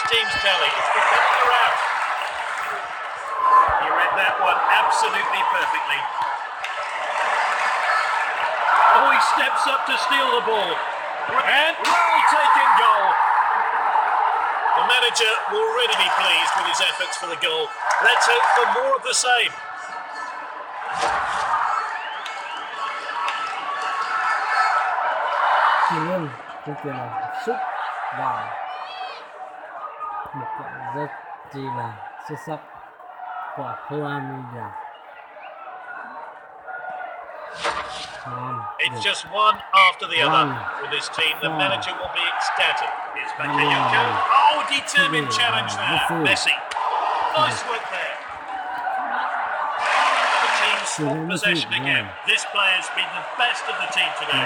team's tally. It's becoming a rout. He read that one absolutely perfectly. Oh, he steps up to steal the ball. And well-taken goal. The manager will already be pleased with his efforts for the goal. Let's hope for more of the same. Tuy nhiên câu chuyện là sút và một quả rất chi là xuất sắc của Qhia. It's just one after the other. With this team, the manager will be ecstatic. It's back to Yuav. Oh, determined challenge there. Messi. Nice work there. The team swap possession again. This player's been the best of the team today.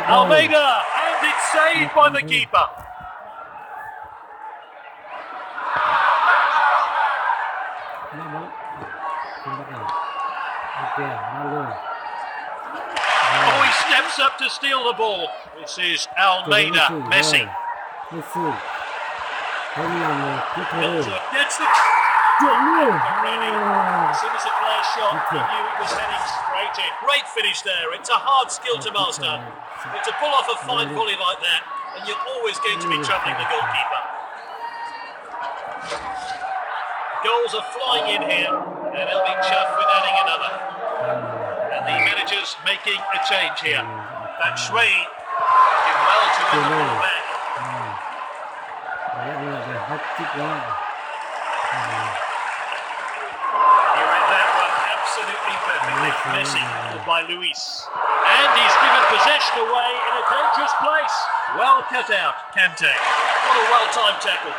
Almeida, and it's saved by the keeper. Oh, he steps up to steal the ball. This is Almeida, Messi. Gets the ready. As soon as the player shot, he knew it was heading straight in. Great finish there. It's a hard skill to master. But to pull off a fine volley like that, and you're always going to be troubling the goalkeeper. Goals are flying in here, and he'll be chuffed with adding another. And the manager's making a change here. Txhawj did well to win the ball back. He read that one absolutely perfectly. Messi by Luis. And he's given possession away in a dangerous place. Well cut out, ntej. What a well-timed tackle.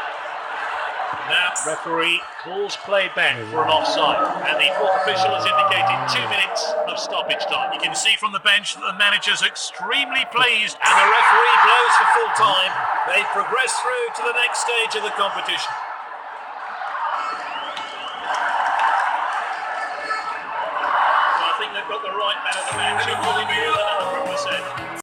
Now, referee calls play back for an offside, and the fourth official has indicated 2 minutes of stoppage time. You can see from the bench that the manager's extremely pleased, and the referee blows for full time. They progress through to the next stage of the competition. Well, I think they've got the right man of the match, and will be more than 100%.